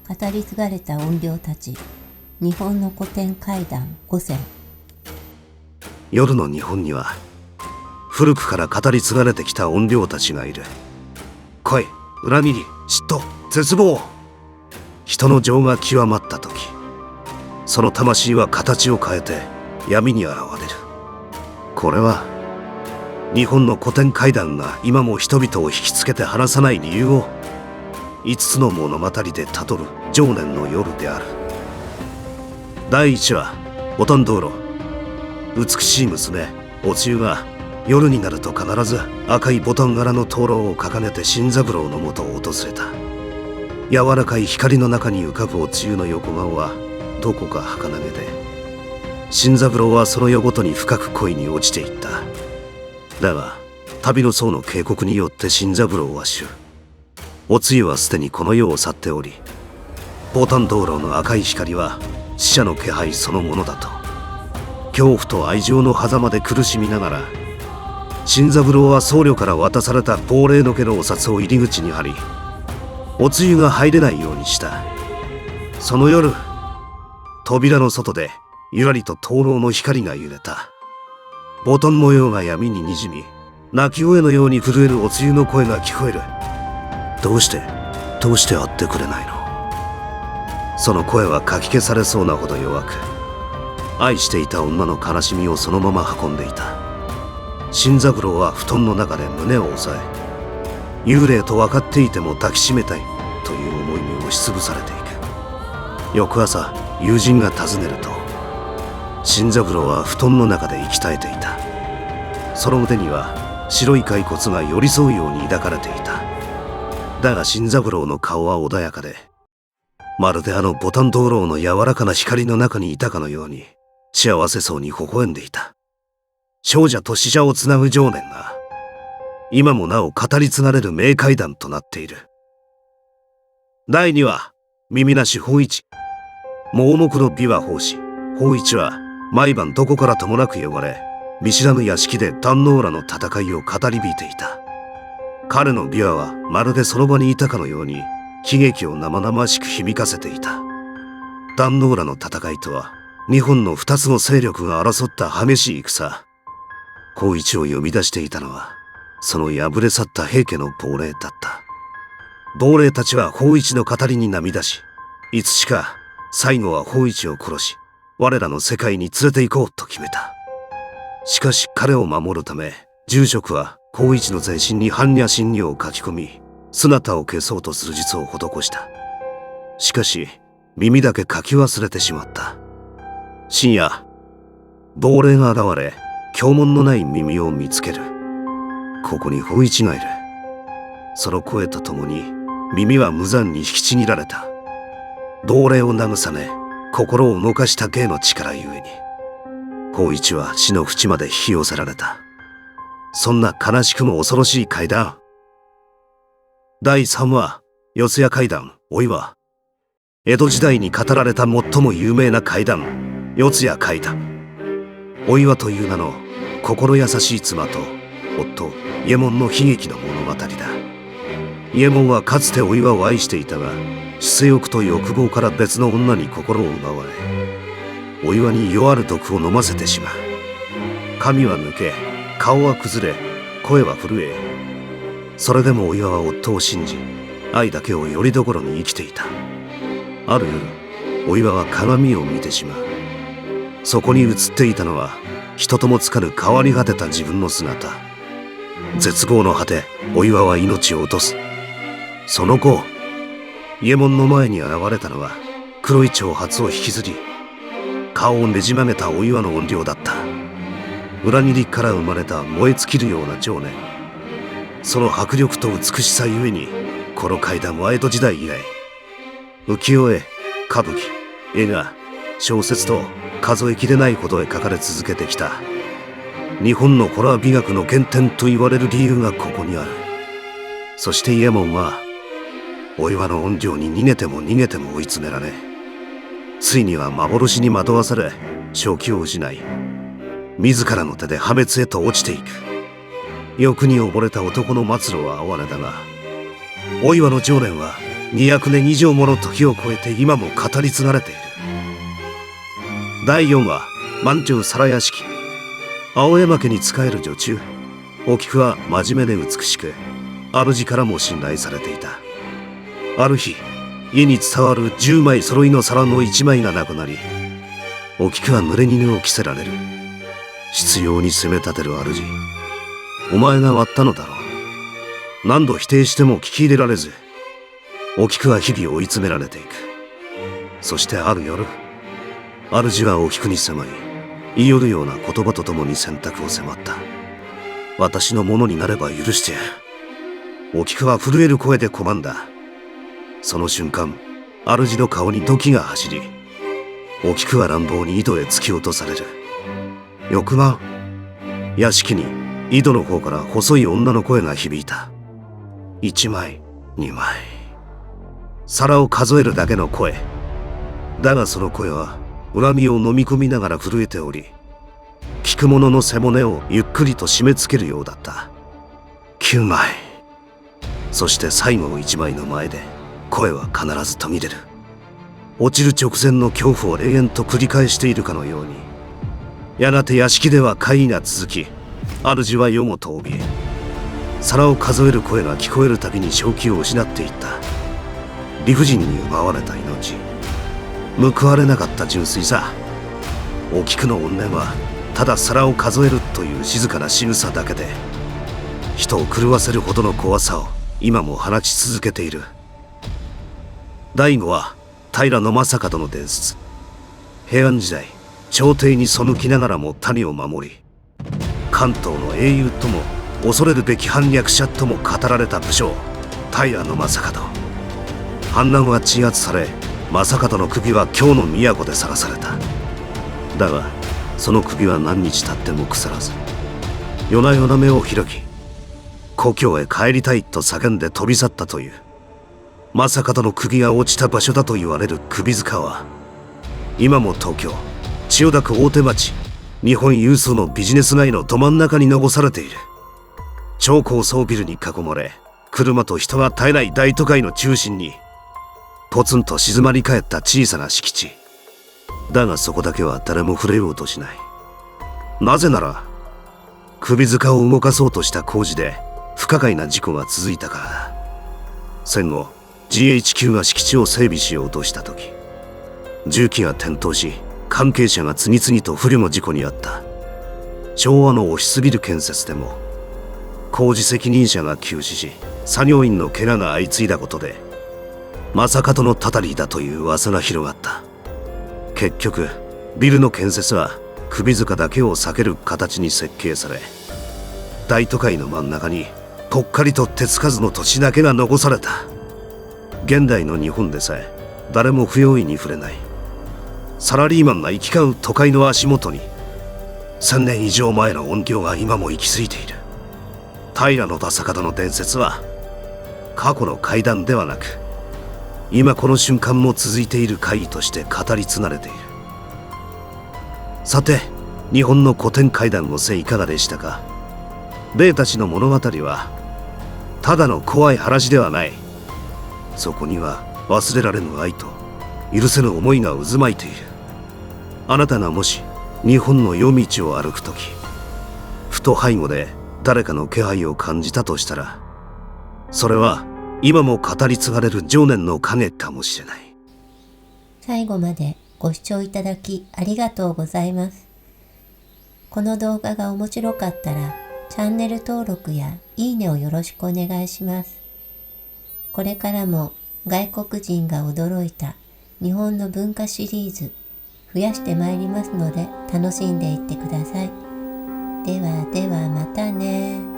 語り継がれた怨霊たち。日本の古典怪談5選。夜の日本には古くから語り継がれてきた怨霊たちがいる。恋、恨み、嫉妬、絶望。人の情が極まった時、その魂は形を変えて闇に現れる。これは日本の古典怪談が今も人々を引きつけて離さない理由を5つの物語でたどる情念の夜である。第1話、ボタン道路。美しい娘おつゆが夜になると必ず赤いボタン柄の灯籠を掲げて新三郎のもとを訪れた。柔らかい光の中に浮かぶおつゆの横顔はどこか儚げで、新三郎はその夜ごとに深く恋に落ちていった。だが旅の僧の警告によって新三郎は死ぬ。おつゆはすでにこの世を去っており、ボタン道路の赤い光は死者の気配そのものだと恐怖と愛情の狭間で苦しみながら、新三郎は僧侶から渡された亡霊の毛のお札を入り口に貼り、おつゆが入れないようにした。その夜、扉の外でゆらりと灯籠の光が揺れた。ボタン模様が闇ににじみ、泣き声のように震えるおつゆの声が聞こえる。どうして会ってくれないの。その声はかき消されそうなほど弱く、愛していた女の悲しみをそのまま運んでいた。新三郎は布団の中で胸を押さえ、幽霊と分かっていても抱きしめたいという思いに押しつぶされていく。翌朝、友人が訪ねると、新三郎は布団の中で息絶えていた。その腕には白い骸骨が寄り添うように抱かれていた。だが新三郎の顔は穏やかで、まるであのボタン灯籠の柔らかな光の中にいたかのように幸せそうに微笑んでいた。少女と死者をつなぐ情念が今もなお語り継がれる名怪談となっている。第2話、耳なし芳一。盲目の美は奉仕。芳一は毎晩どこからともなく呼ばれ、見知らぬ屋敷で壇ノ浦の戦いを語りびいていた。彼の琵琶はまるでその場にいたかのように悲劇を生々しく響かせていた。壇ノ浦の戦いとは、日本の2つの勢力が争った激しい戦。芳一を呼び出していたのは、その敗れ去った平家の亡霊だった。亡霊たちは芳一の語りに涙し、いつしか最後は芳一を殺し、我らの世界に連れて行こうと決めた。しかし彼を守るため、住職は芳一の全身に般若心経を書き込み、姿を消そうとする術を施した。しかし耳だけ書き忘れてしまった。深夜、亡霊が現れ、経文のない耳を見つける。ここに芳一がいる。その声とともに耳は無残に引きちぎられた。亡霊を慰め、心を動かした芸の力ゆえに、芳一は死の淵まで引き寄せられた。そんな悲しくも恐ろしい怪談。第3話、四谷怪談お岩。江戸時代に語られた最も有名な怪談、四谷怪談。お岩という名の心優しい妻と夫伊右衛門の悲劇の物語だ。伊右衛門はかつてお岩を愛していたが、出世欲と欲望から別の女に心を奪われ、お岩に弱ある毒を飲ませてしまう。髪は抜け、顔は崩れ、声は震え、それでもお岩は夫を信じ、愛だけをよりどころに生きていた。ある夜、お岩は鏡を見てしまう。そこに映っていたのは、人ともつかぬ変わり果てた自分の姿。絶望の果て、お岩は命を落とす。その後、伊右衛門の前に現れたのは、黒い長髪を引きずり、顔をねじ曲げたお岩の怨霊だった。裏切りから生まれた燃え尽きるような情念。その迫力と美しさゆえに、この怪談は江戸時代以来、浮世絵、歌舞伎、映画、小説と数えきれないほどへ書かれ続けてきた。日本のホラー美学の原点と言われる理由がここにある。そして伊右衛門は、お岩の怨霊に逃げても逃げても追い詰められ、ついには幻に惑わされ、正気を失い、自らの手で破滅へと落ちていく。欲に溺れた男の末路は哀れだが、お岩の情念は200年以上もの時を超えて今も語り継がれている。第4話、満潮皿屋敷。青山家に仕える女中お菊は真面目で美しく、主からも信頼されていた。ある日、家に伝わる10枚揃いの皿の1枚がなくなり、お菊は濡れ衣を着せられる。執拗に責め立てる主。お前が割ったのだろう。何度否定しても聞き入れられず、お菊は日々追い詰められていく。そしてある夜、主はお菊に迫り、言い寄るような言葉とともに選択を迫った。私のものになれば許してやる。お菊は震える声で拒んだ。その瞬間、主の顔に土器が走り、お菊は乱暴に井戸へ突き落とされる。翌晩、屋敷に井戸の方から細い女の声が響いた。1枚、2枚。皿を数えるだけの声。だがその声は恨みを飲み込みながら震えており、聞く者の背骨をゆっくりと締め付けるようだった。9枚。そして最後の1枚の前で声は必ず途切れる。落ちる直前の恐怖を永遠と繰り返しているかのように、やがて屋敷では会議が続き、主は世もと怯え、皿を数える声が聞こえるたびに正気を失っていった。理不尽に奪われた命、報われなかった純粋さ。お菊の怨念はただ皿を数えるという静かな仕草だけで、人を狂わせるほどの怖さを今も放ち続けている。第5話、平将門の伝説。平安時代、朝廷に背きながらも民を守り、関東の英雄とも恐れるべき反逆者とも語られた武将、平将門。反乱は鎮圧され、正門の首は京の都で晒された。だがその首は何日経っても腐らず、夜な夜な目を開き、故郷へ帰りたいと叫んで飛び去ったという。正門の首が落ちた場所だと言われる首塚は、今も東京千代田区大手町、日本有数のビジネス街のど真ん中に残されている。超高層ビルに囲まれ、車と人が絶えない大都会の中心に、ポツンと静まり返った小さな敷地。だがそこだけは誰も触れようとしない。なぜなら、首塚を動かそうとした工事で不可解な事故が続いたからだ。戦後、GHQ が敷地を整備しようとした時、重機が転倒し、関係者が次々と不慮の事故に遭った。昭和のオフィスビル建設でも、工事責任者が急死し、作業員の怪我が相次いだことで、正門のたたりだという噂が広がった。結局、ビルの建設は首塚だけを避ける形に設計され、大都会の真ん中にぽっかりと手つかずの土地だけが残された。現代の日本でさえ誰も不用意に触れない、サラリーマンが行き交う都会の足元に、1000年以上前の怨霊が今も行き着いている。平将門の伝説は過去の怪談ではなく、今この瞬間も続いている怪異として語り継がれている。さて、日本の古典怪談のせいかがでしたか。霊たちの物語はただの怖い話ではない。そこには忘れられぬ愛と許せぬ思いが渦巻いている。あなたがもし日本の夜道を歩くとき、ふと背後で誰かの気配を感じたとしたら、それは今も語り継がれる情念の影かもしれない。最後までご視聴いただきありがとうございます。この動画が面白かったらチャンネル登録やいいねをよろしくお願いします。これからも外国人が驚いた日本の文化シリーズ増やしてまいりますので、楽しんでいってください。ではではまたね。